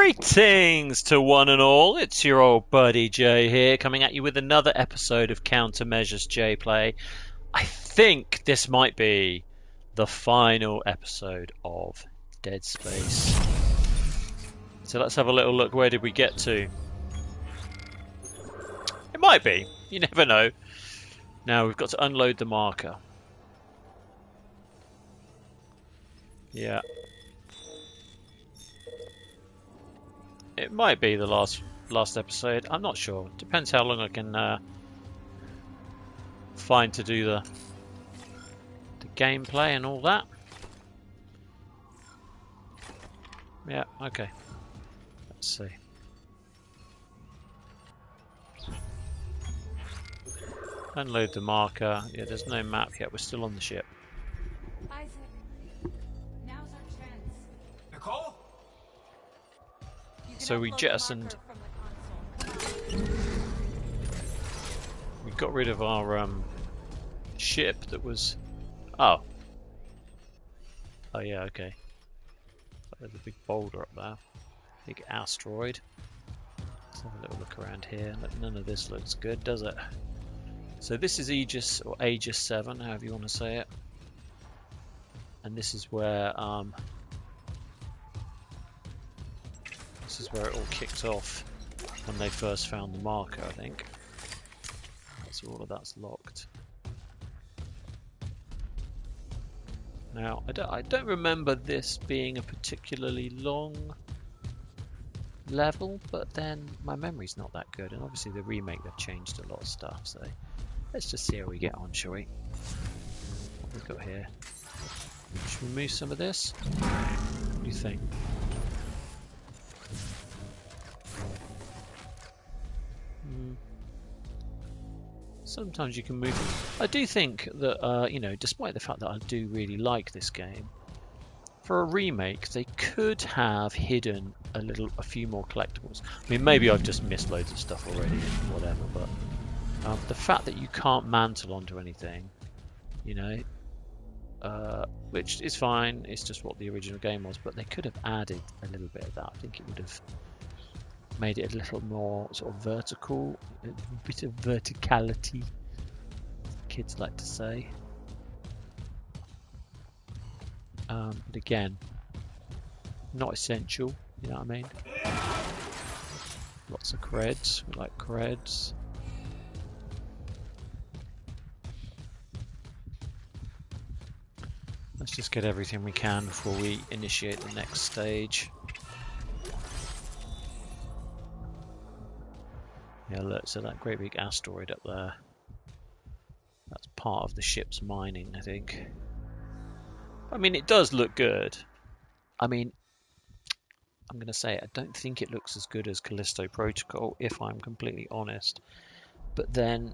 Greetings to one and all, it's your old buddy Jay here, coming at you with another episode of Countermeasures J Play. I think this might be the final episode of Dead Space. So let's have a little look, where did we get to? It might be, you never know. Now we've got to unload the marker. Yeah. It might be the last episode. I'm not sure. Depends how long I can find to do the gameplay and all that. Yeah, okay. Let's see. Unload the marker. Yeah, there's no map yet. We're still on the ship. Isaac, now's our chance. Nicole? So we jettisoned. We got rid of our ship that was. Oh. Oh yeah, okay. There's a big boulder up there. Big asteroid. Let's have a little look around here. None of this looks good, does it? So this is Aegis or Aegis 7, however you want to say it. And this is where it all kicked off when they first found the marker, I think. So all of that's locked. Now, I don't remember this being a particularly long level, but then my memory's not that good, and obviously the remake, they've changed a lot of stuff, so let's just see how we get on, shall we? What we've got here. Should we remove some of this? What do you think? Sometimes you can move. I do think that, you know, despite the fact that I do really like this game, for a remake, they could have hidden a few more collectibles. I mean, maybe I've just missed loads of stuff already, whatever, but the fact that you can't mantle onto anything, you know, which is fine, it's just what the original game was, but they could have added a little bit of that. I think it would have made it a little more sort of vertical, a bit of verticality, as kids like to say. But again, not essential, you know what I mean? Lots of creds, we like creds. Let's just get everything we can before we initiate the next stage. Yeah, look, so that great big asteroid up there, that's part of the ship's mining, I think. I mean, it does look good. I mean, I'm going to say it, I don't think it looks as good as Callisto Protocol, if I'm completely honest. But then,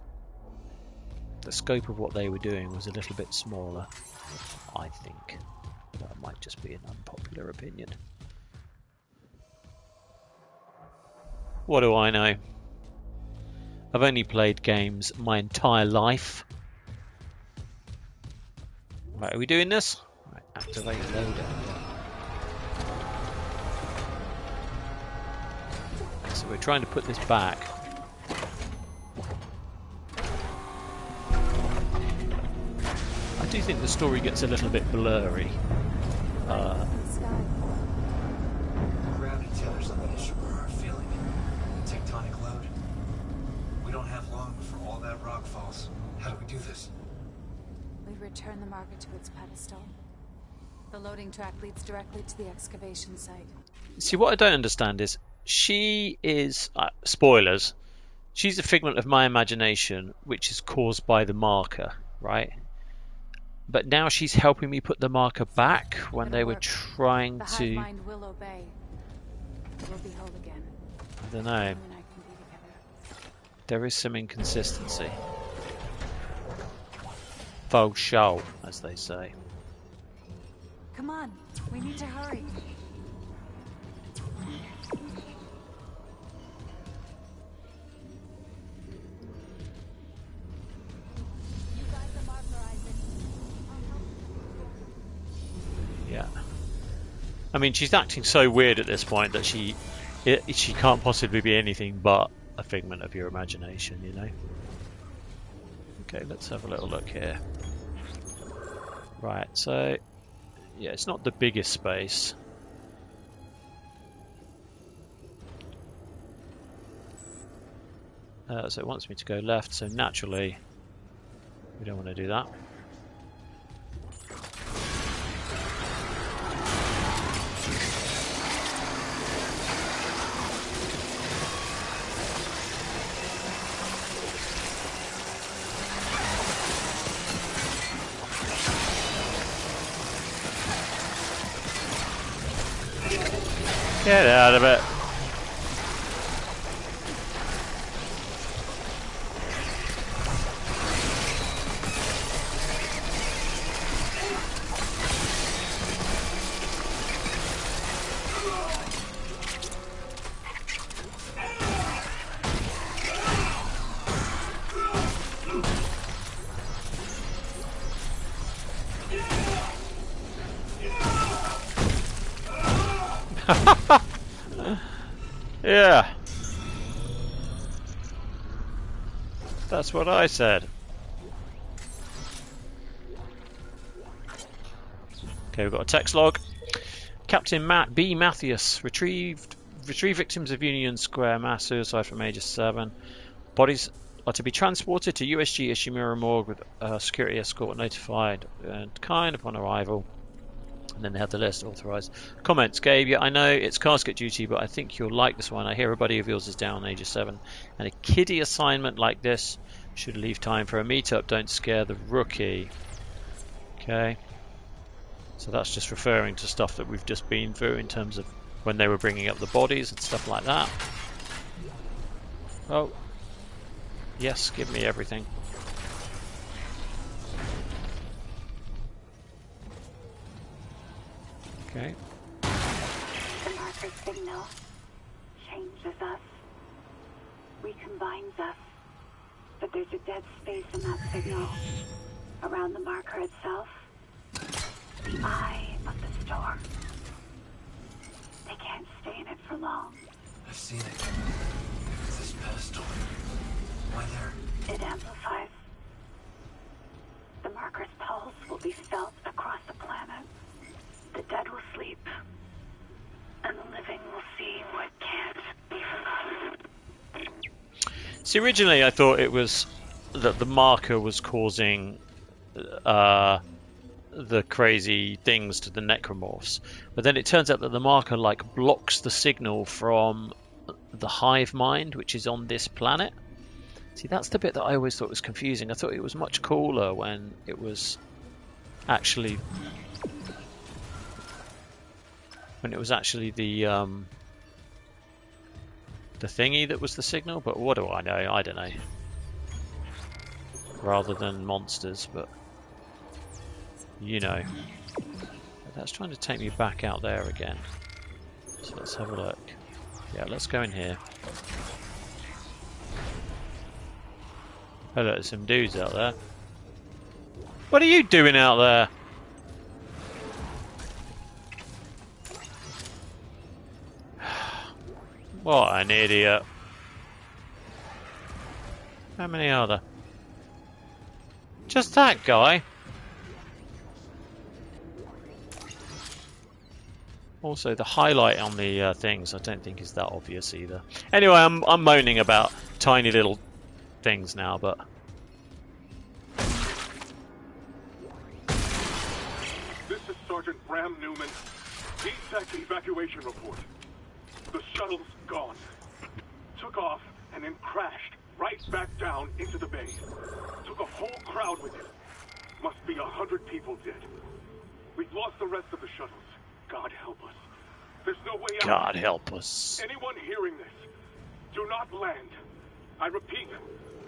the scope of what they were doing was a little bit smaller, I think. That might just be an unpopular opinion. What do I know? I've only played games my entire life. Right, are we doing this? Right, activate loader. So we're trying to put this back. I do think the story gets a little bit blurry. Gravity tethers on the Ishimura are feeling it. The tectonic load. We don't have long before all that rock falls. How do we do this? We return the marker to its pedestal. The loading track leads directly to the excavation site. See, what I don't understand is, she is, spoilers, she's a figment of my imagination, which is caused by the marker, right? But now she's helping me put the marker back when they were trying to... The hive mind will obey. We'll be whole again. I don't know. You and I can be together. There is some inconsistency. Faux show, as they say. Come on, we need to hurry. Yeah. I mean, she's acting so weird at this point that she she can't possibly be anything but a figment of your imagination, you know. Okay, let's have a little look here. Right, so yeah, it's not the biggest space. So it wants me to go left, so naturally we don't want to do that. Get out of it. Yeah. That's what I said. Okay, we've got a text log. Captain Matt B. Mathias retrieve victims of Union Square mass suicide from Major 7. Bodies are to be transported to USG Ishimura Morgue with security escort notified and kind upon arrival. And then they have the list authorised. Comments, Gabe, yeah, I know it's casket duty, but I think you'll like this one. I hear a buddy of yours is down Age of 7. And a kiddie assignment like this should leave time for a meetup. Don't scare the rookie. Okay. So that's just referring to stuff that we've just been through in terms of when they were bringing up the bodies and stuff like that. Oh. Yes, give me everything. Okay. The marker signal changes us, recombines us, but there's a dead space in that signal. Around the marker itself, the eye of the storm. They can't stay in it for long. I've seen it. It's this pedestal. Why there? It amplifies. The marker's pulse will be felt across the planet. The dead will sleep, and the living will see what can't be forgotten. See, originally I thought it was that the marker was causing the crazy things to the Necromorphs, but then it turns out that the marker like blocks the signal from the hive mind, which is on this planet. See, that's the bit that I always thought was confusing. I thought it was much cooler when it was actually the thingy that was the signal, but what do I know? I don't know. Rather than monsters, but you know. That's trying to take me back out there again. So let's have a look. Yeah, let's go in here. Oh look, there's some dudes out there. What are you doing out there? What an idiot. How many are there? Just that guy. Also, the highlight on the things I don't think is that obvious either. Anyway, I'm moaning about tiny little things now, but this is Sergeant Bram Newman. DSEC evacuation report. The shuttle's gone. Took off and then crashed right back down into the bay. Took a whole crowd with it. Must be 100 people dead. We've lost the rest of the shuttles. God help us. There's no way out. God help us. Anyone hearing this, do not land. I repeat,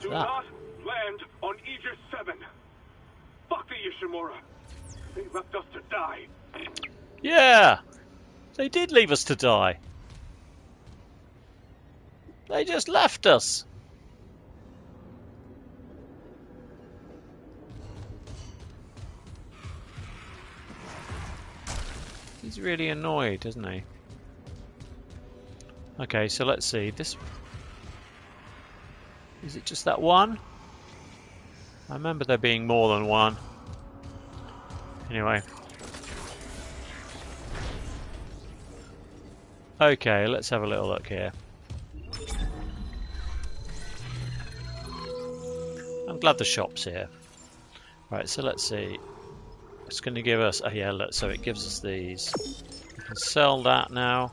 do not land on Aegis 7. Fuck the Ishimura. They left us to die. Yeah, they did leave us to die. They just left us. He's really annoyed, isn't he? Okay, so let's see. This is it just that one? I remember there being more than one. Anyway. Okay, let's have a little look here. I'm glad the shop's here. Right, so let's see. It's going to give us... Oh yeah, look, so it gives us these. We can sell that now.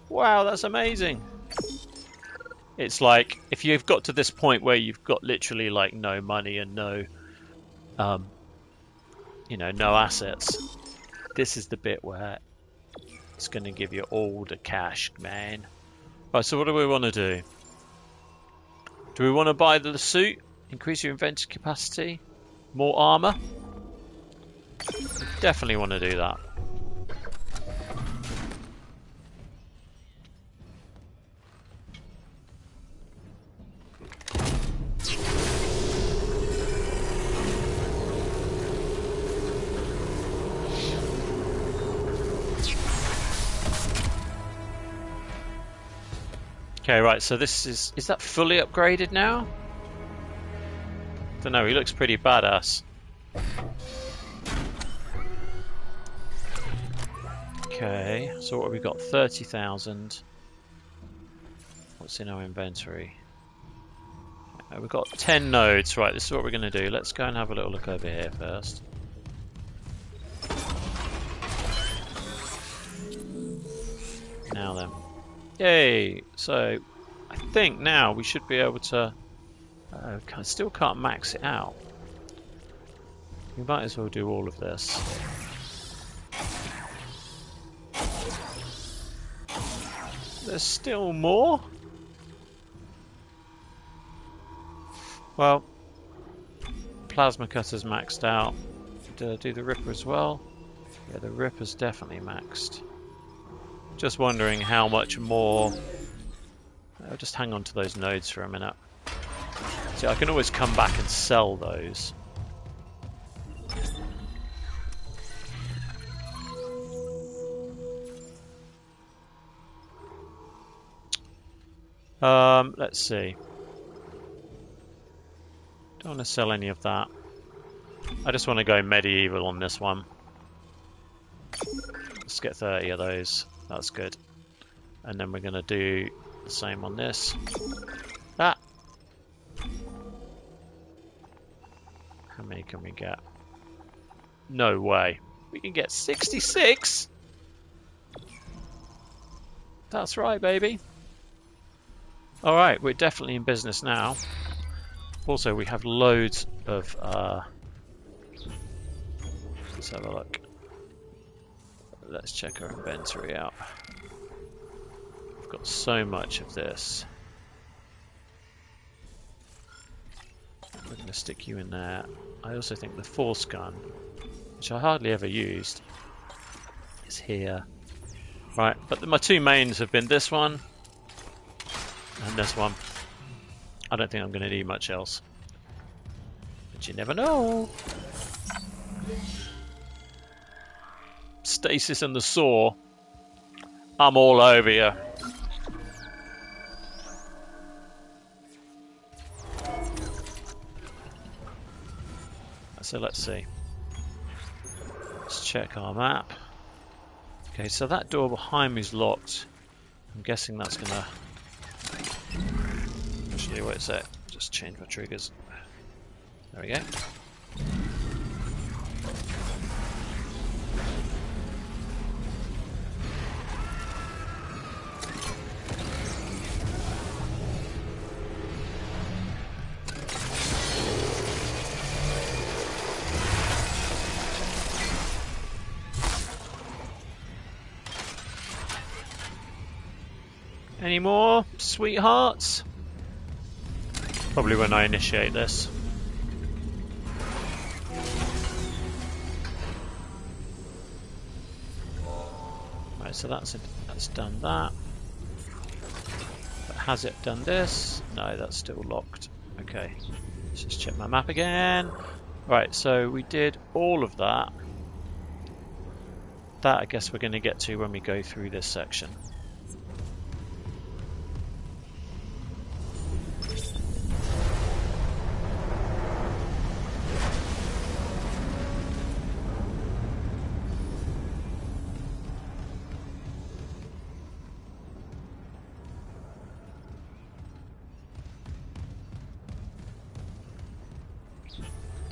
Wow, that's amazing! It's like, if you've got to this point where you've got literally like no money and no... you know, no assets. This is the bit where it's going to give you all the cash, man. Right, so what do we want to do? Do we want to buy the suit? Increase your inventory capacity? More armor? We definitely want to do that. Okay, right, so this is that fully upgraded now? Don't know, he looks pretty badass. Okay, so what have we got? 30,000. What's in our inventory? We've got 10 nodes. Right, this is what we're going to do. Let's go and have a little look over here first. Now then. Yay! So, I think now we should be able to... I still can't max it out. We might as well do all of this. There's still more? Well, plasma cutter's maxed out. Do the Ripper as well? Yeah, the Ripper's definitely maxed. Just wondering how much more... I'll just hang on to those nodes for a minute. See, I can always come back and sell those. Let's see. Don't want to sell any of that. I just want to go medieval on this one. Let's get 30 of those. That's good. And then we're going to do the same on this. Ah! How many can we get? No way. We can get 66? That's right, baby. Alright, we're definitely in business now. Also, we have loads of... let's have a look. Let's check our inventory out. We've got so much of this. We're going to stick you in there. I also think the force gun, which I hardly ever used, is here. Right, but my two mains have been this one and this one. I don't think I'm going to need much else. But you never know. Stasis and the saw. I'm all over you. So let's see. Let's check our map. Okay, so that door behind me is locked. I'm guessing that's gonna... Actually, wait a sec. Just change my triggers. There we go. Any more, sweethearts? Probably when I initiate this. Right, so that's done that. But has it done this? No, that's still locked. Okay, let's just check my map again. Right, so we did all of that. That I guess we're going to get to when we go through this section.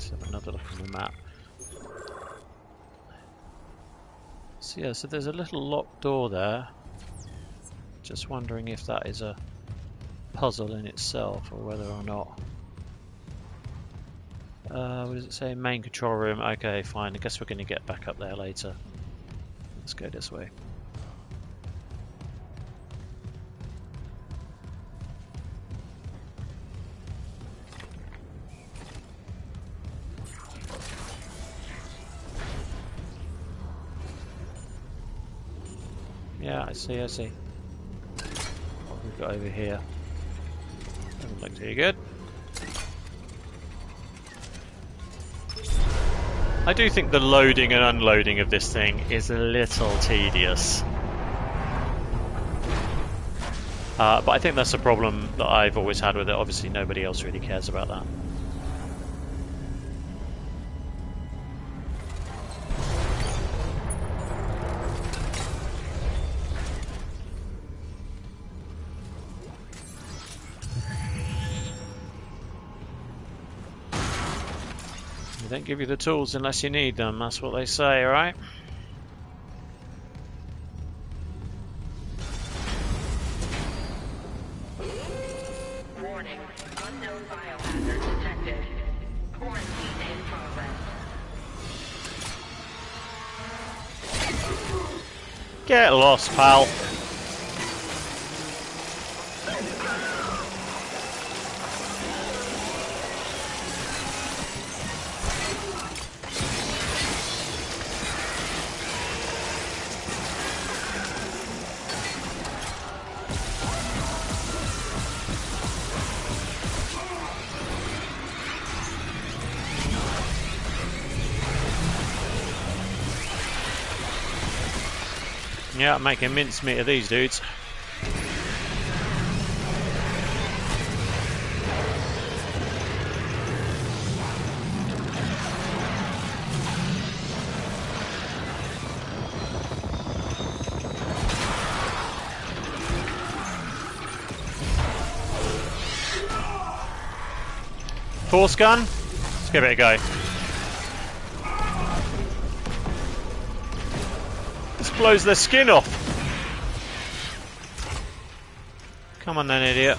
Let's have another look on the map. So yeah, so there's a little locked door there. Just wondering if that is a puzzle in itself or whether or not. What does it say? Main control room. Okay, fine. I guess we're going to get back up there later. Let's go this way. Yeah, I see. What we've got over here. Doesn't look too good. I do think the loading and unloading of this thing is a little tedious. But I think that's a problem that I've always had with it. Obviously nobody else really cares about that. They don't give you the tools unless you need them, that's what they say, right? Warning, unknown biohazard detected. Quarantine in progress. Get lost, pal. Yeah, I'm making mincemeat of these dudes. Force gun? Let's give it a go. This blows their skin off. Come on then, idiot.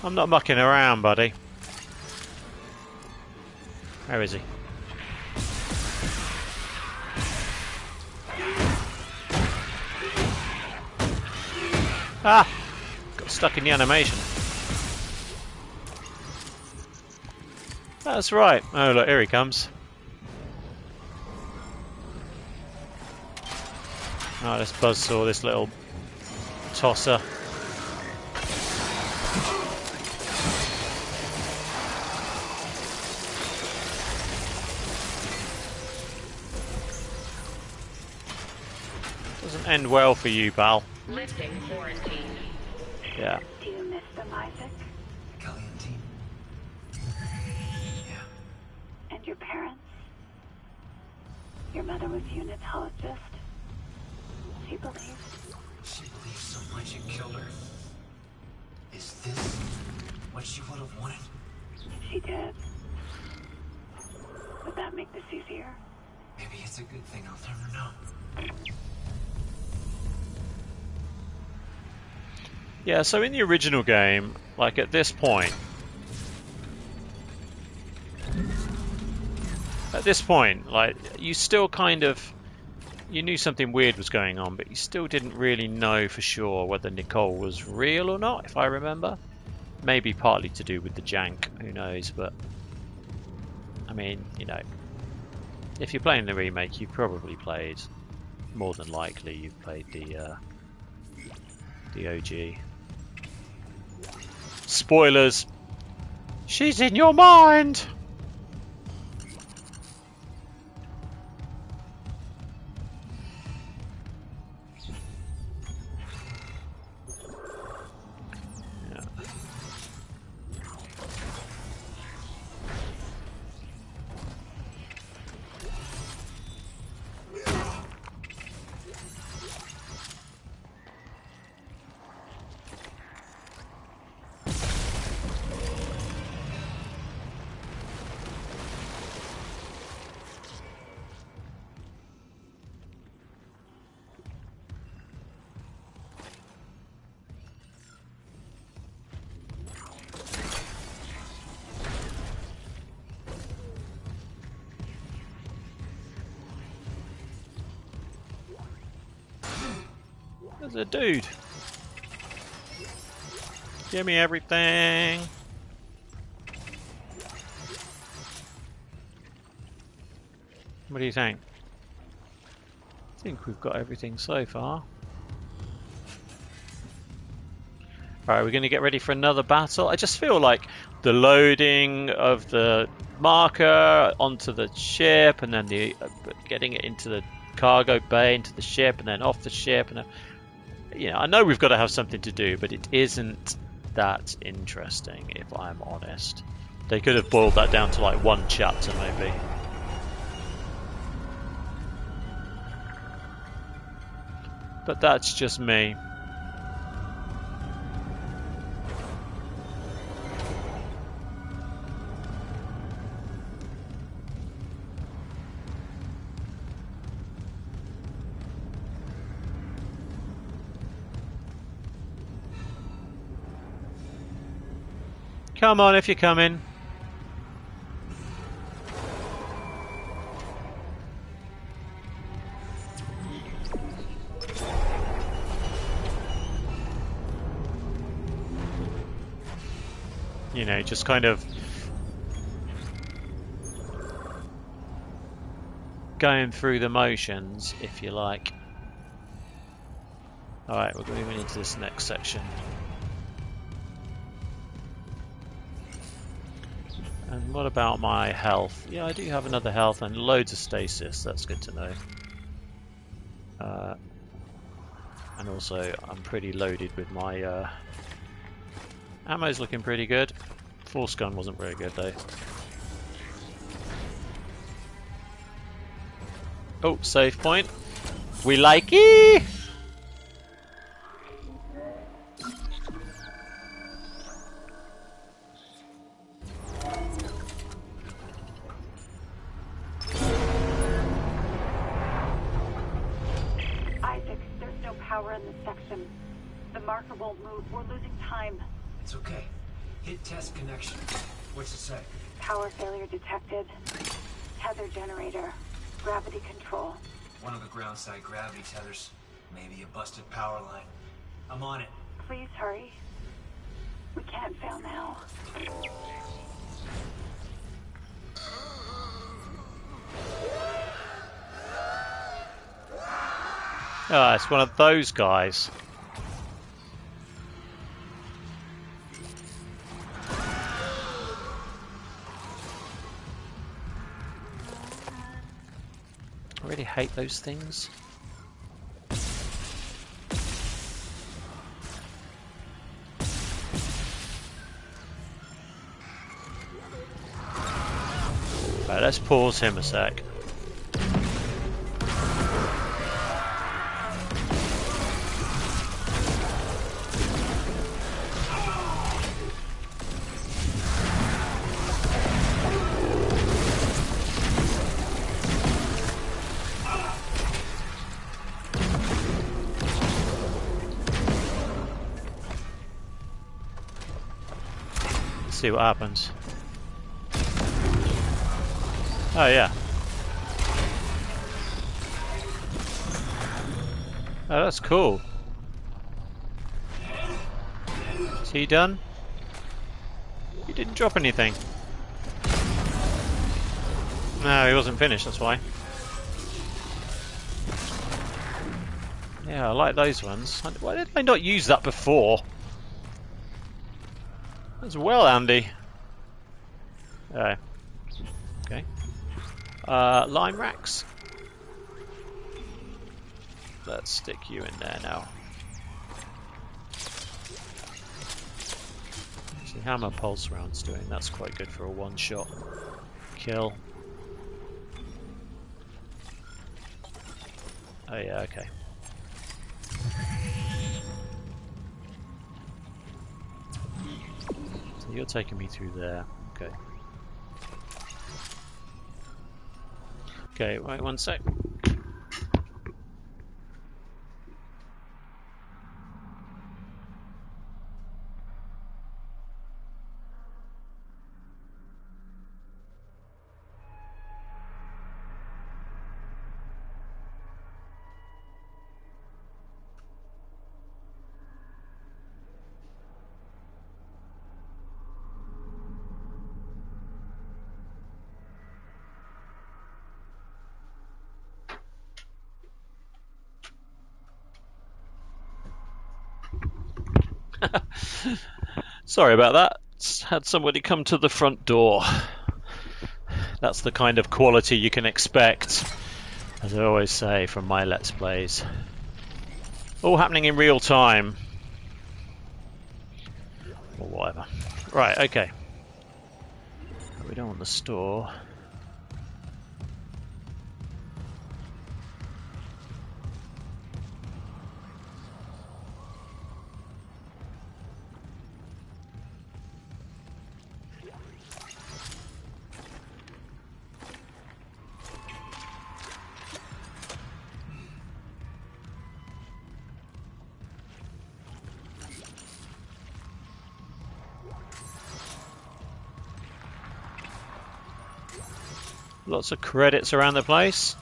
I'm not mucking around, buddy. Where is he? Ah! Got stuck in the animation. That's right. Oh look, here he comes. Oh, this buzzsaw, this little tosser. Doesn't end well for you, pal. Lifting quarantine. Yeah. Do you miss them, Isaac? Kelly and team. Yeah. And your parents? Your mother was a unitologist. She believed. She believed so much you killed her. Is this what she would have wanted? She did. Would that make this easier? Maybe it's a good thing I'll never know. Yeah, so in the original game, like at this point, like you still kind of, you knew something weird was going on, but you still didn't really know for sure whether Nicole was real or not, if I remember. Maybe partly to do with the jank, who knows, but I mean, you know, if you're playing the remake, you've probably played, more than likely, you've played the OG. Spoilers! She's in your mind! Yeah. There's a dude. Give me everything. What do you think? I think we've got everything so far. Alright, we're going to get ready for another battle. I just feel like the loading of the marker onto the ship, and then the getting it into the cargo bay, into the ship, and then off the ship, and then, you know, I know we've got to have something to do, but it isn't that interesting, if I'm honest. They could have boiled that down to like one chapter, maybe. But that's just me. Come on if you're coming. You know, just kind of going through the motions, if you like. Alright, we're moving into this next section. And what about my health? Yeah, I do have another health and loads of stasis. That's good to know. And also, I'm pretty loaded with my ammo's looking pretty good. Force gun wasn't very good though. Oh, save point. We like it. Isaac, there's no power in this section. The marker won't move. We're losing time. It's okay. Hit test connection. What's it say? Power failure detected. Tether generator. Gravity control. One of the ground side gravity tethers. Maybe a busted power line. I'm on it. Please hurry. We can't fail now. Oh, it's one of those guys. I really hate those things. Right, let's pause him a sec. See what happens. Oh yeah. Oh, that's cool. Is he done? He didn't drop anything. No, he wasn't finished, that's why. Yeah, I like those ones. Why did I not use that before? As well, Andy. Oh. Okay. Line racks. Let's stick you in there now. See how my pulse round's doing. That's quite good for a one-shot kill. Oh yeah, okay. So you're taking me through there. Okay. Okay, wait one sec. Sorry about that. Had somebody come to the front door. That's the kind of quality you can expect, as I always say, from my Let's Plays. All happening in real time. Or whatever. Right, okay. We don't want the store. Lots of credits around the place.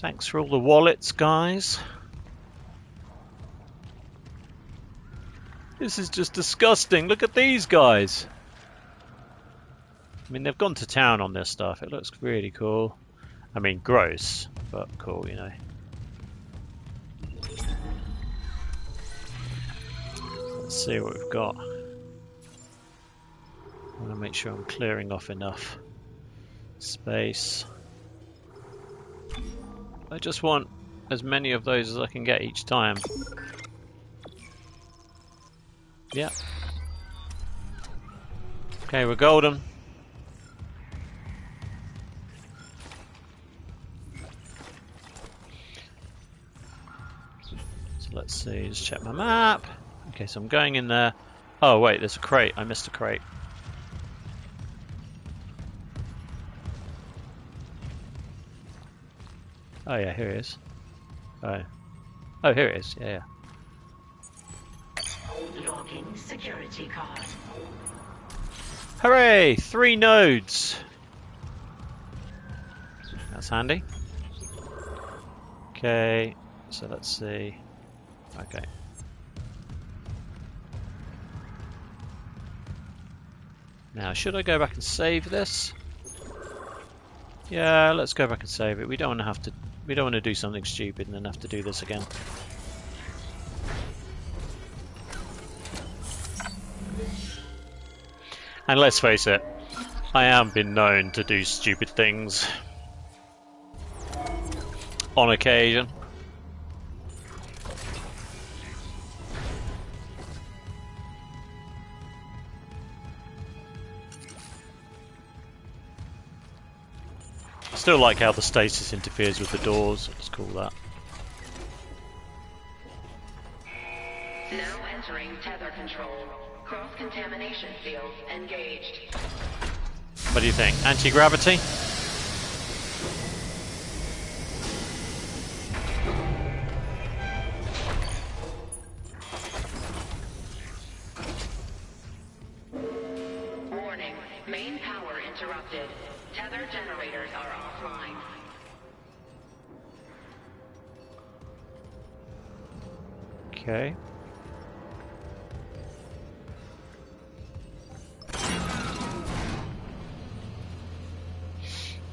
Thanks for all the wallets, guys. This is just disgusting. Look at these guys. I mean, they've gone to town on this stuff. It looks really cool. I mean, gross, but cool, you know. Let's see what we've got. I want to make sure I'm clearing off enough space. I just want as many of those as I can get each time. Yeah. Okay, we're golden. So let's see, just check my map. Okay, so I'm going in there. Oh wait, there's a crate. I missed a crate. Oh yeah, here it is. Oh, here it is. Yeah. Logging security card. Hooray! 3 nodes. That's handy. Okay, so let's see. Okay. Now, should I go back and save this? Yeah, let's go back and save it. We don't want to have to. We don't want to do something stupid and then have to do this again. And let's face it, I am been known to do stupid things on occasion. Still like how the stasis interferes with the doors. Let's call that. Now entering tether control. Cross-contamination field engaged. What do you think? Anti-gravity? Warning, main power interrupted. Tether generators are offline. Okay.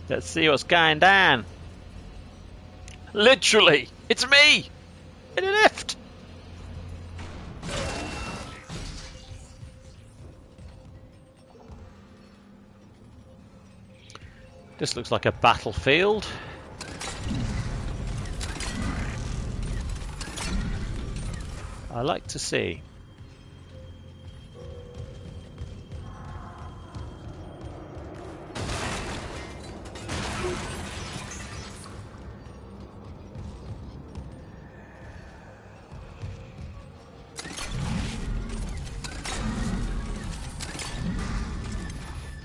Let's see what's going down. Literally, it's me in a lift. This looks like a battlefield. I like to see.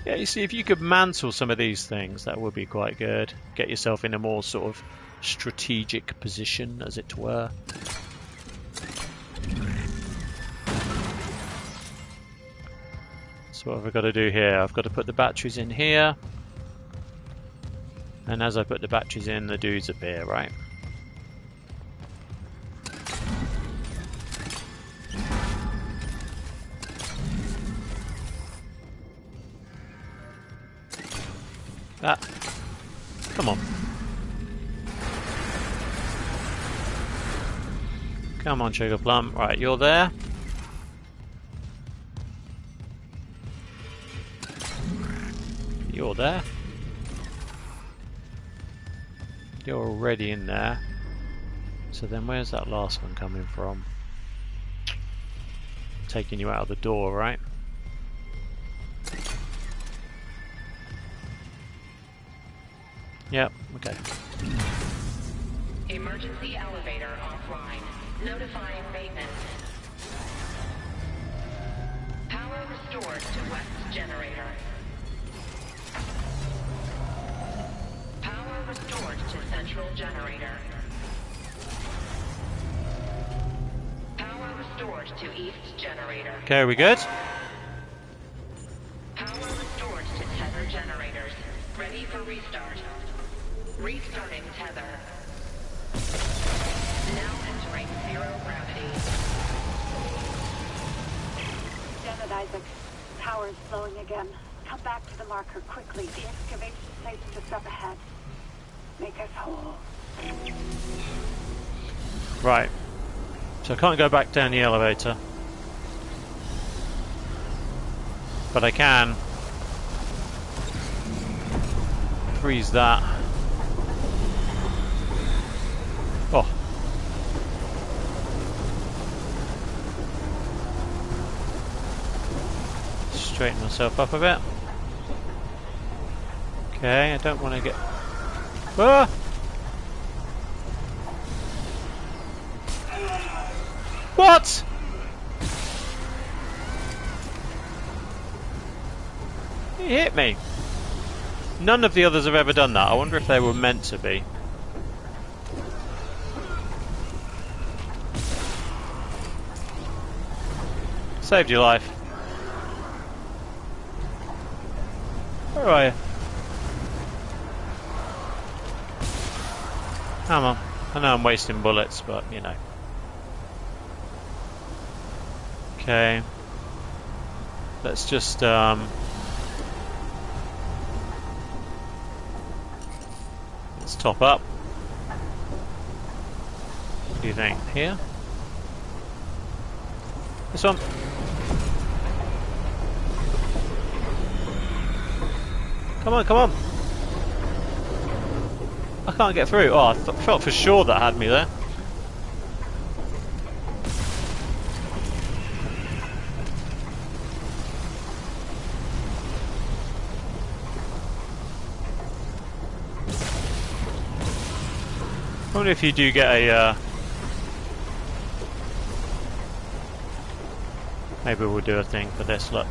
Yeah, you see, if you could mantle some of these things, that would be quite good. Get yourself in a more sort of strategic position, as it were. So what have I got to do here? I've got to put the batteries in here. And as I put the batteries in, the dudes appear, right? Ah, come on. Come on, Sugar Plum. Right, you're there. You're there. You're already in there. So then where's that last one coming from? Taking you out of the door, right? Yep, okay. Emergency elevator offline. Notifying maintenance. Power restored to west generator. Power restored to central generator. Power restored to east generator. Okay, are we good? Power restored to tether generators. Ready for restart. Restarting tether. Now entering zero gravity. Damn it, Isaac. Power's slowing again. Come back to the marker quickly. The excavation site's just up ahead. Make us whole. Right. So I can't go back down the elevator. But I can freeze that. Oh. Straighten myself up a bit. Okay, I don't want to get... Ah! What? He hit me. None of the others have ever done that. I wonder if they were meant to be. Saved your life. Where are you? Come on. I know I'm wasting bullets, but you know. Okay. Let's just let's top up. What do you think? Here? This one? Come on, come on! I can't get through. Oh, I felt for sure that had me there. I wonder if you do get a... Maybe we'll do a thing for this, look.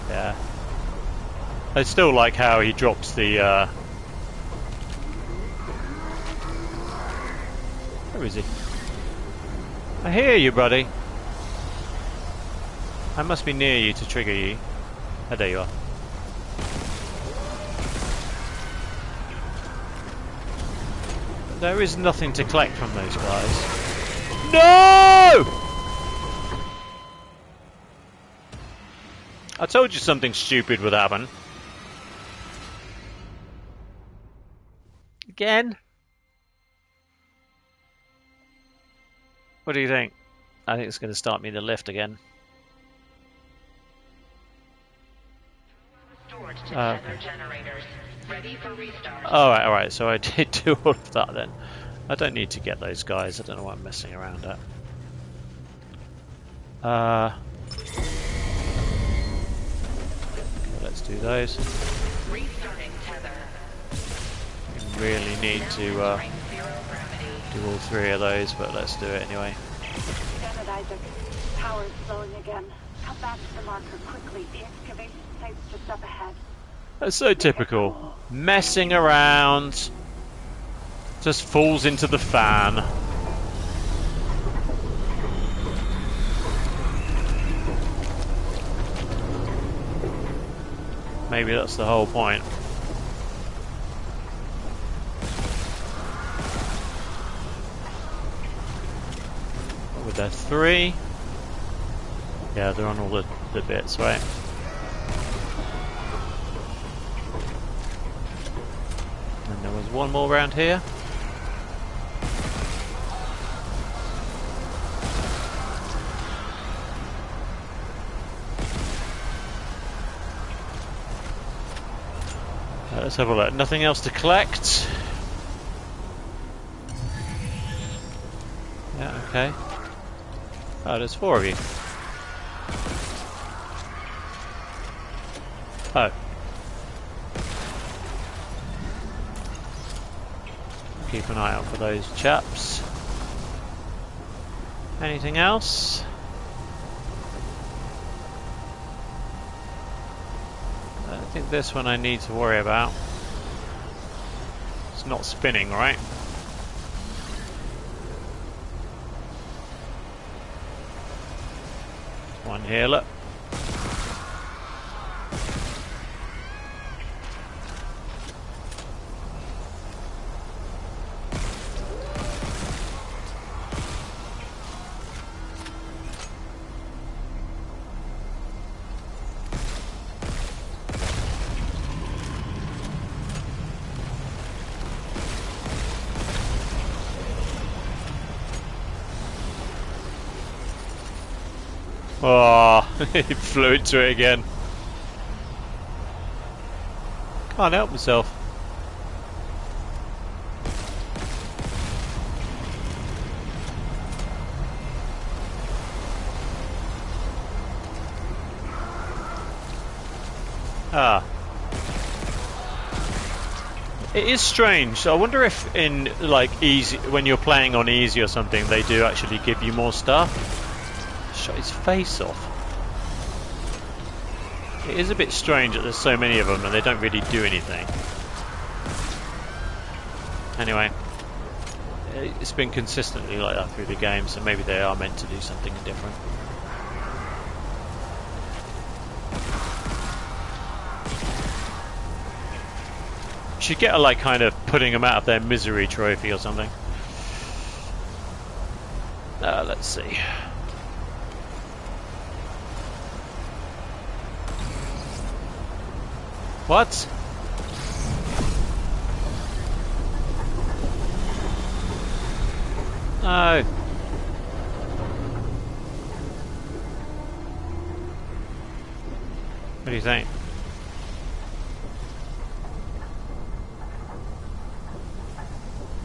Yeah. I still like how he drops the... Where is he? I hear you, buddy. I must be near you to trigger you. Oh, there you are. But there is nothing to collect from those guys. No! I told you something stupid would happen. Again? What do you think? I think it's going to start me in the lift again. Alright, so I did do all of that then. I don't need to get those guys, I don't know what I'm messing around at. Okay, let's do those. We really need to do all three of those, but let's do it anyway. Damn it, Isaac. Power's slowing again. Come back to the marker quickly. The excavation site's just up ahead. That's so typical. Messing around. Just falls into the fan. Maybe that's the whole point. What were there? 3? Yeah, they're on all the bits, right? And there was one more round here. Let's have a look. Nothing else to collect. Yeah, okay. Oh, there's 4 of you. Oh. Keep an eye out for those chaps. Anything else? I think this one I need to worry about. It's not spinning, right? One here, look. Oh, he flew into it again. Can't help myself. Ah. It is strange. I wonder if in like easy, when you're playing on easy or something, they do actually give you more stuff. Shot his face off. It is a bit strange that there's so many of them and they don't really do anything. Anyway, it's been consistently like that through the game, so maybe they are meant to do something different. You should get a like kind of putting them out of their misery trophy or something. Let's see. What? No. What do you think?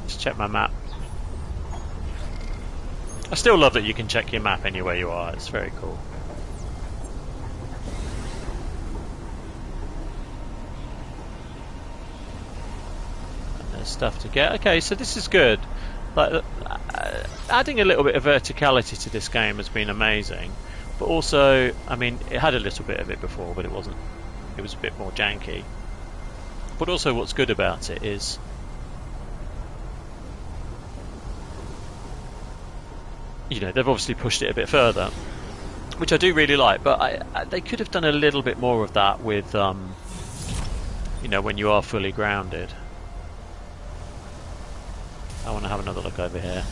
Just check my map. I still love that you can check your map anywhere you are. It's very cool. Stuff to get. Okay, so this is good. Like adding a little bit of verticality to this game has been amazing, but also, I mean, it had a little bit of it before, but it wasn't. It was a bit more janky. But also, what's good about it is, you know, they've obviously pushed it a bit further, which I do really like. But they could have done a little bit more of that with, you know, when you are fully grounded. I want to have another look over here.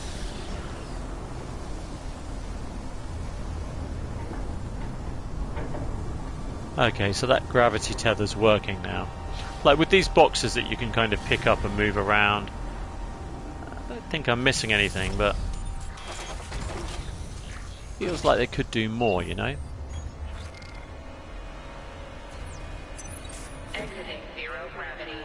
Okay, so that gravity tether's working now. Like with these boxes that you can kind of pick up and move around. I don't think I'm missing anything, but feels like they could do more, you know? Exiting zero gravity.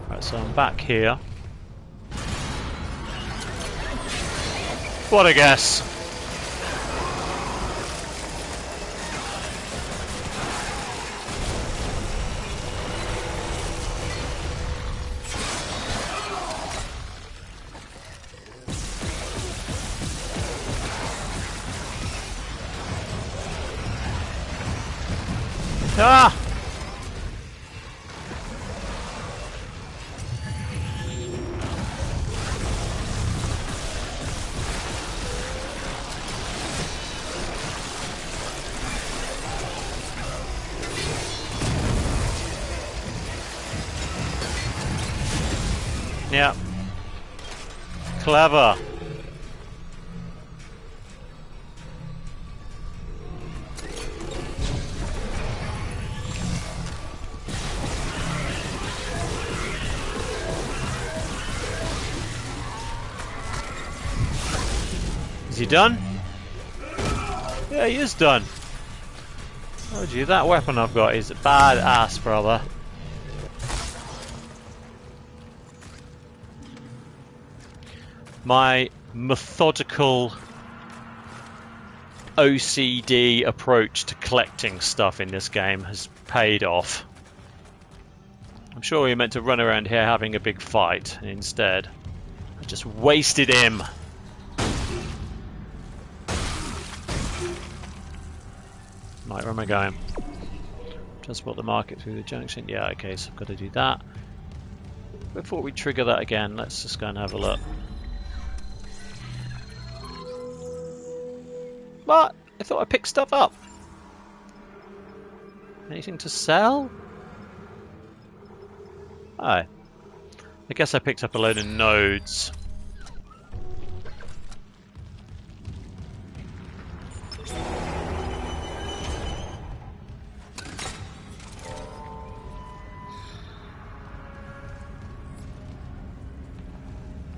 Right, so I'm back here. What a guess! Ah! Yeah. Clever. Is he done? Yeah, he is done. Oh gee, that weapon I've got is badass, brother. My methodical OCD approach to collecting stuff in this game has paid off. I'm sure we were meant to run around here having a big fight, and instead I just wasted him. Right, where am I going? Transport the market through the junction. Yeah, okay, so I've got to do that. Before we trigger that again, let's just go and have a look. What? I thought I picked stuff up. Anything to sell? Oh. I guess I picked up a load of nodes.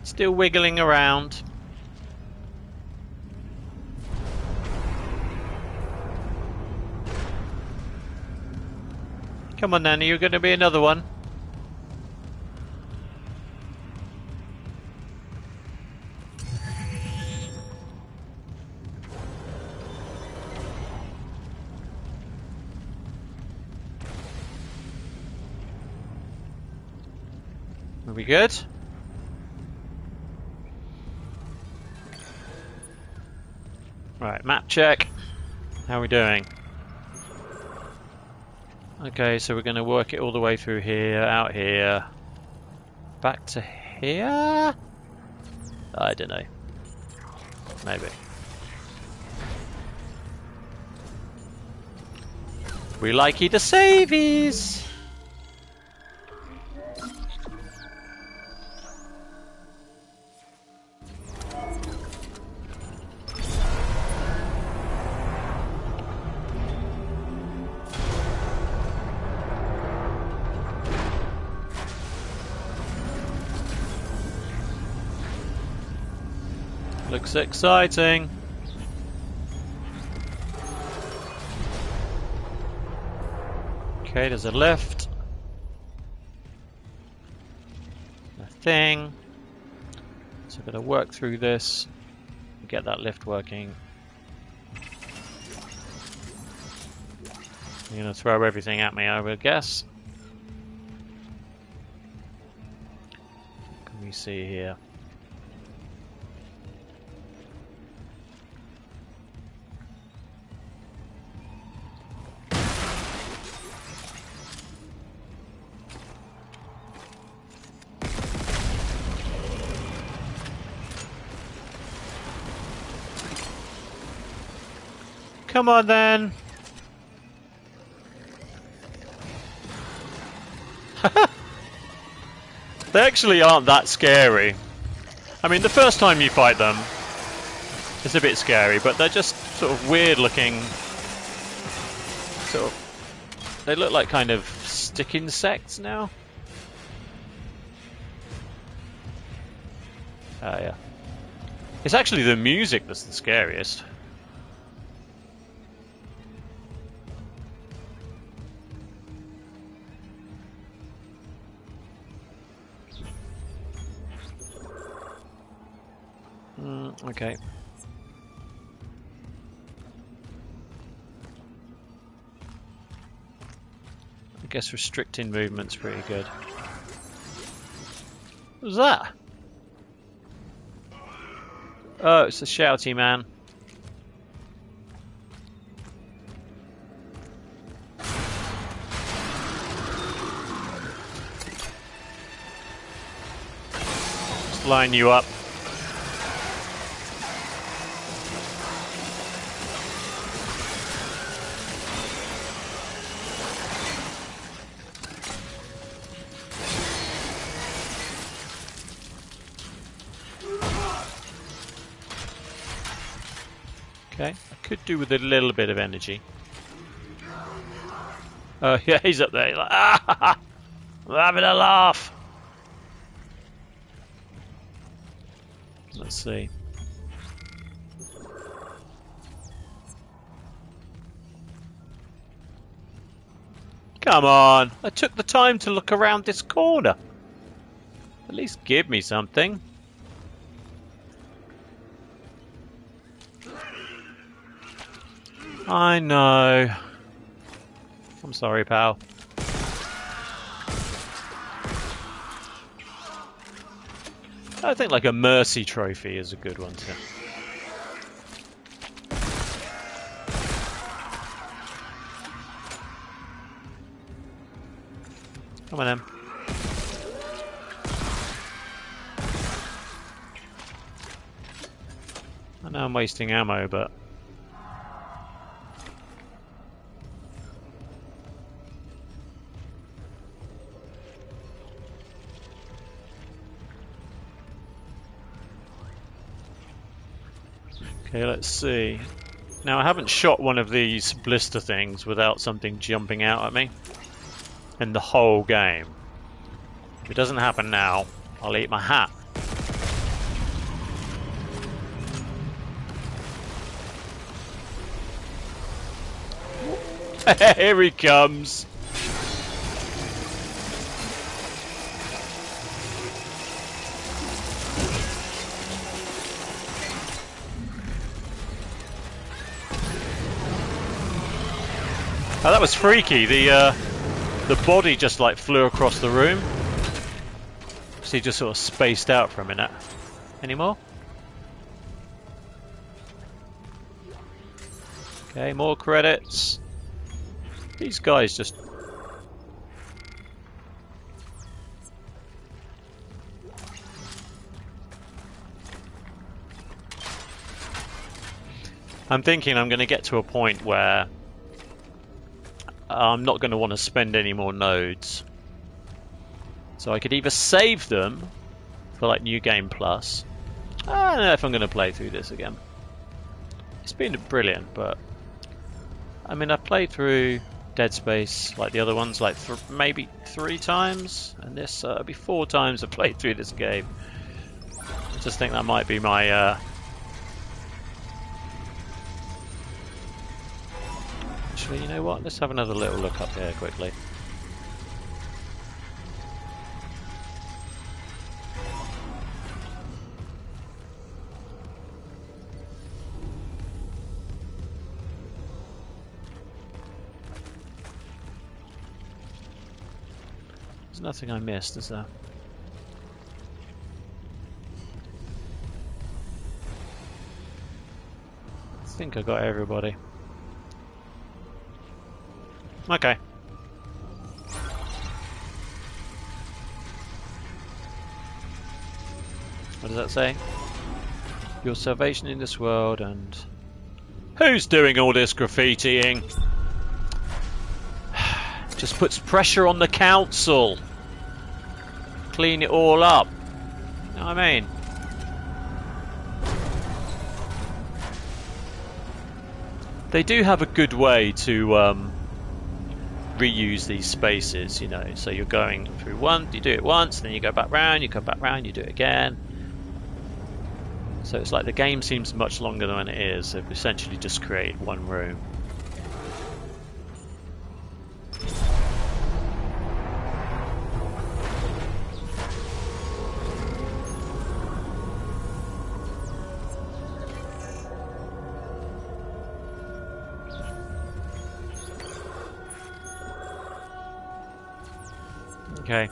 Still wiggling around. Come on then, are you going to be another one? Are we good? Right, map check. How are we doing? Okay, so we're going to work it all the way through here, out here, back to here? I don't know. Maybe. We likey the savies! Looks exciting. Okay, there's a lift. A thing. So I've got to work through this and get that lift working. You're going to throw everything at me, I would guess. What can we see here? Come on then! They actually aren't that scary. I mean, the first time you fight them, it's a bit scary, but they're just sort of weird looking. Sort of, they look like kind of stick insects now. Oh yeah. It's actually the music that's the scariest. Okay. I guess restricting movement's pretty good. What was that? Oh, it's a shouty man. Just line you up. Okay, I could do with a little bit of energy. Oh yeah, he's up there. He's like, ah, I'm having a laugh. Let's see. Come on, I took the time to look around this corner. At least give me something. I know. I'm sorry, pal. I think like a mercy trophy is a good one too. Come on then. I know I'm wasting ammo, but... Okay, let's see. Now, I haven't shot one of these blister things without something jumping out at me in the whole game. If it doesn't happen now, I'll eat my hat. Here he comes. Oh, that was freaky. The body just like flew across the room. So he just sort of spaced out for a minute. Any more? Okay, more credits. These guys just... I'm thinking I'm going to get to a point where I'm not going to want to spend any more nodes. So I could either save them for like New Game Plus. I don't know if I'm going to play through this again. It's been brilliant, but I mean, I've played through Dead Space like the other ones, like maybe 3 times, and this will be 4 times I've played through this game. I just think that might be my actually, you know what? Let's have another little look up here quickly. There's nothing I missed, is there? I think I got everybody. Okay. What does that say? Your salvation in this world and... Who's doing all this graffitiing? Just puts pressure on the council. Clean it all up. You know what I mean? They do have a good way to reuse these spaces, you know. So you're going through one, you do it once, then you go back round, you come back round, you do it again. So it's like the game seems much longer than it is. They've essentially just created one room. Okay.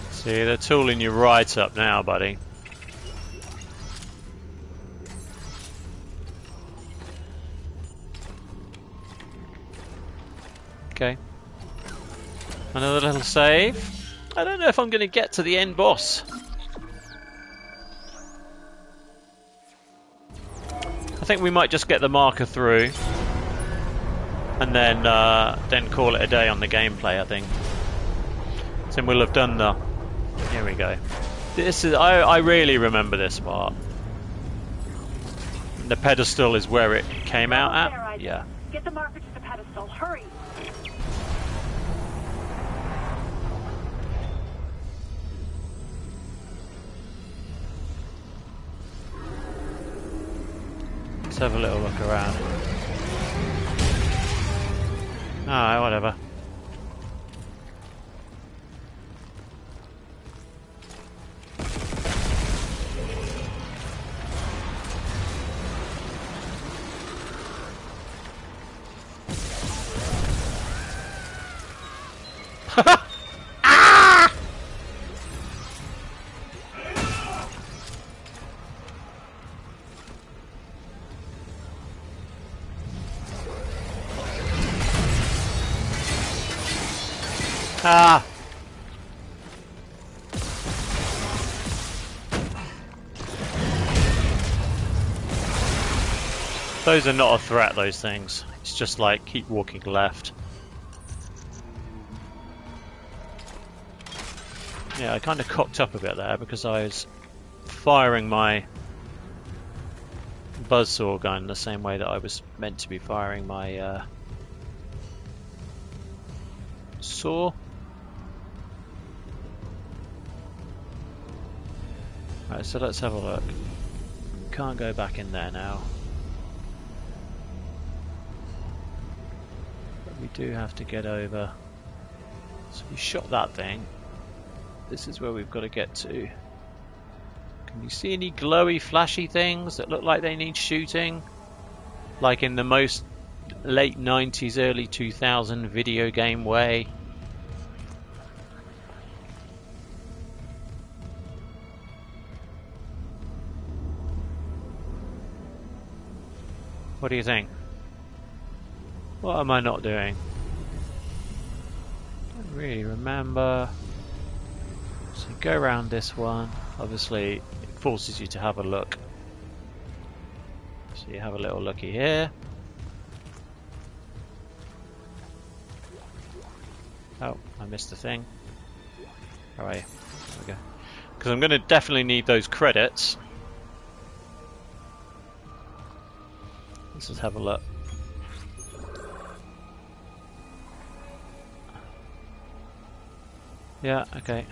See, they're tooling you right up now, buddy. Okay. Another little save. I don't know if I'm going to get to the end boss. I think we might just get the marker through. And then call it a day on the gameplay, I think. Then we'll have done the... Here we go. This is... I really remember this part. The pedestal is where it came out at? Yeah. Get the marker to the pedestal. Hurry! Let's have a little look around. Alright, whatever. Ah! Ah! Those are not a threat, those things. It's just like, keep walking left. Yeah, I kind of cocked up a bit there because I was firing my buzzsaw gun the same way that I was meant to be firing my saw. Right, so let's have a look. Can't go back in there now. But we do have to get over. So we shot that thing. This is where we've got to get to. Can you see any glowy, flashy things that look like they need shooting? Like in the most late 90s, early 2000 video game way? What do you think? What am I not doing? Don't really remember. So go around this one. Obviously, it forces you to have a look. So you have a little looky here. Oh, I missed the thing. How are you? There we go. Because I'm going to definitely need those credits. Let's just have a look. Yeah, okay.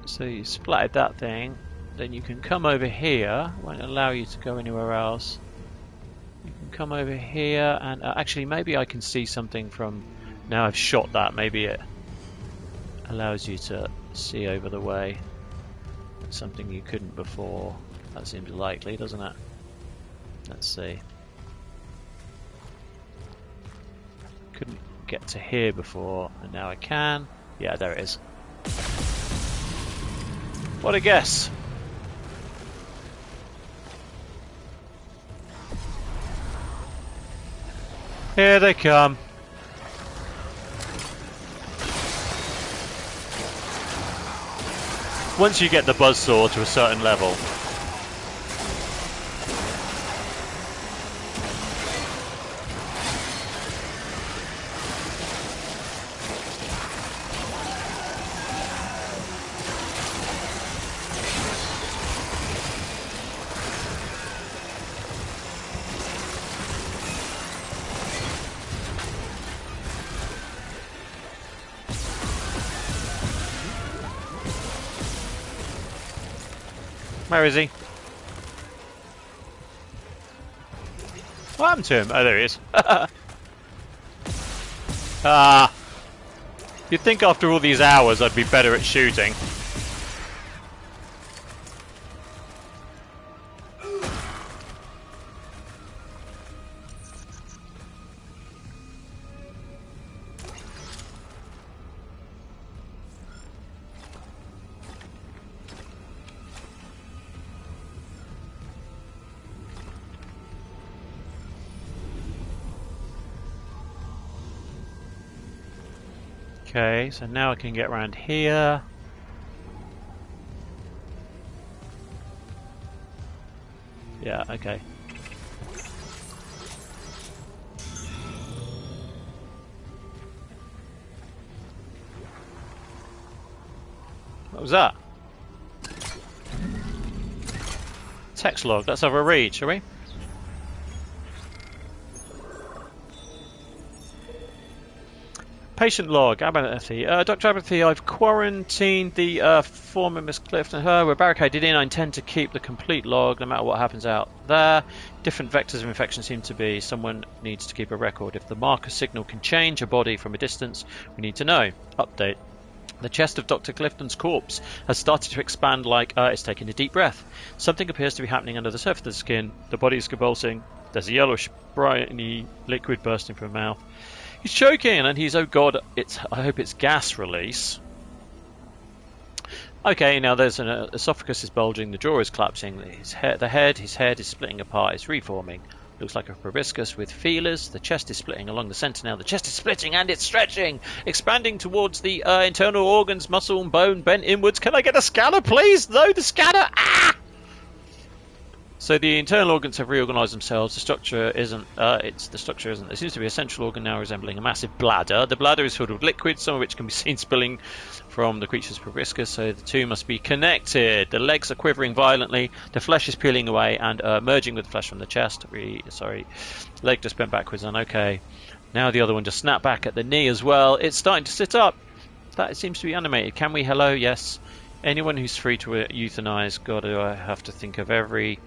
So you splattered that thing, then you can come over here. Won't allow you to go anywhere else. You can come over here and actually maybe I can see something from now I've shot that. Maybe it allows you to see over the way. That's something you couldn't before. That seems likely, doesn't it? Let's see. Couldn't get to here before, and now I can. Yeah, there it is. What a guess! Here they come. Once you get the buzzsaw to a certain level, where is he? What happened to him? Oh, there he is. Ah. You'd think after all these hours I'd be better at shooting. Okay, so now I can get around here. Yeah, okay. What was that? Text log, let's have a read, shall we? Patient log, Abernathy. Dr. Abernathy, I've quarantined the former Miss Clift and her. We're barricaded in. I intend to keep the complete log no matter what happens out there. Different vectors of infection seem to be. Someone needs to keep a record. If the marker signal can change a body from a distance, we need to know. Update. The chest of Dr. Clifton's corpse has started to expand like it's taking a deep breath. Something appears to be happening under the surface of the skin. The body is convulsing. There's a yellowish, briny liquid bursting from the mouth. He's choking, and he's, oh god, I hope it's gas release. Okay, now there's an esophagus is bulging, the jaw is collapsing, his head is splitting apart, it's reforming. Looks like a proboscis with feelers. The chest is splitting along the centre now. The chest is splitting and it's stretching, expanding towards the internal organs, muscle and bone bent inwards. Can I get a scanner, please? No, the scanner. Ah! So the internal organs have reorganised themselves. The structure isn't. There seems to be a central organ now resembling a massive bladder. The bladder is filled with liquid, some of which can be seen spilling from the creature's proboscis. So the two must be connected. The legs are quivering violently. The flesh is peeling away and merging with the flesh from the chest. Leg just bent backwards. And okay, now the other one just snapped back at the knee as well. It's starting to sit up. That seems to be animated. Can we? Hello, yes. Anyone who's free to euthanize. God, do I have to think of every.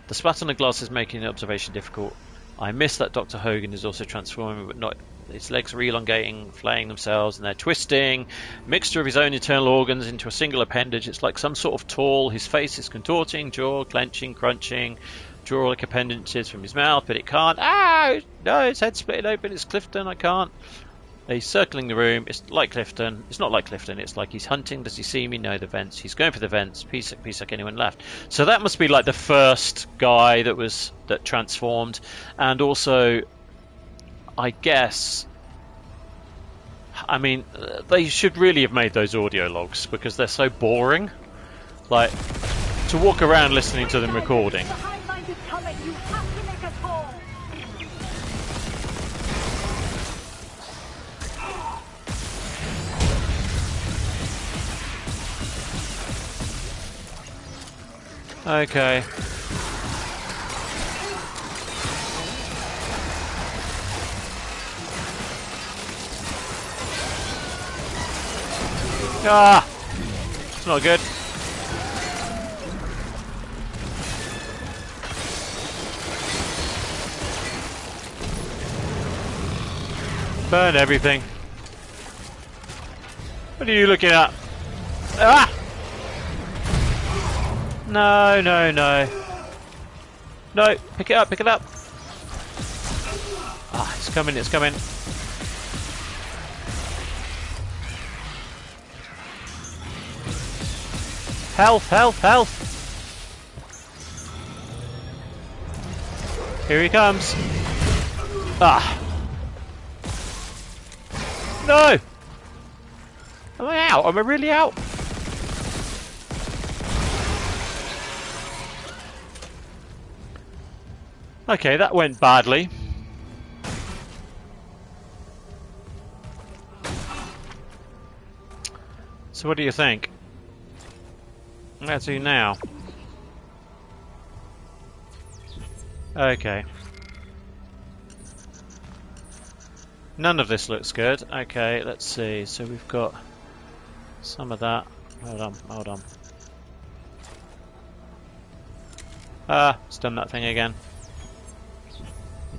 The spat on the glass is making the observation difficult. I miss that Dr. Hogan is also transforming, but not. His legs are elongating, flaying themselves, and they're twisting. Mixture of his own internal organs into a single appendage. It's like some sort of tool. His face is contorting, jaw clenching, crunching. Draw like appendages from his mouth, but it can't. Ah! No, his head's splitting open. It's Clifton. I can't. He's circling the room. It's like Clifton. It's not like Clifton. It's like he's hunting. Does he see me? No, the vents. He's going for the vents. Peace like anyone left. So that must be like the first guy that transformed. And also, I guess, I mean, they should really have made those audio logs because they're so boring. Like, to walk around listening to them recording. Okay. Ah! It's not good. Burn everything. What are you looking at? Ah! No, no, no. No, pick it up, pick it up. Ah, it's coming, it's coming. Health, health, health. Here he comes. Ah. No! Am I out? Am I really out? Okay, that went badly. So what do you think? Let's do now. Okay. None of this looks good. Okay, let's see. So we've got some of that. Hold on, hold on. Ah, it's done that thing again.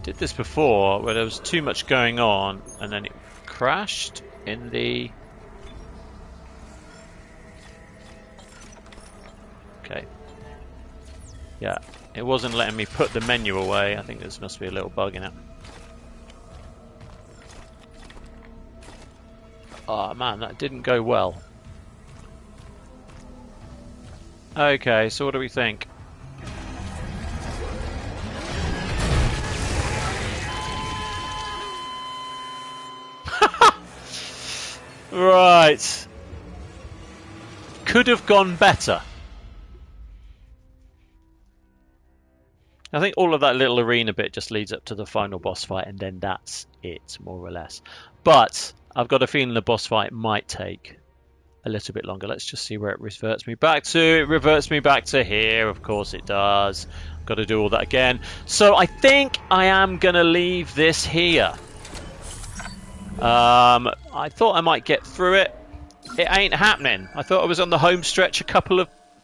Did this before where there was too much going on and then it crashed in the... Okay. Yeah, it wasn't letting me put the menu away. I think there must be a little bug in it. Oh man, that didn't go well. Okay, so what do we think? Right. Could have gone better. I think all of that little arena bit just leads up to the final boss fight, and then that's it, more or less. But I've got a feeling the boss fight might take a little bit longer. Let's just see where it reverts me back to. It reverts me back to here. Of course it does. I've got to do all that again. So I think I am going to leave this here. I thought I might get through it. It ain't happening. I thought I was on the home stretch a couple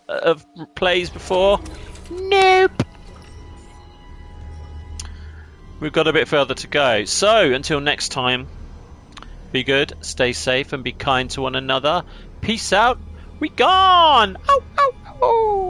of plays before. Nope. We've got a bit further to go. So, until next time, be good, stay safe, and be kind to one another. Peace out. We gone! Ow, ow, ow.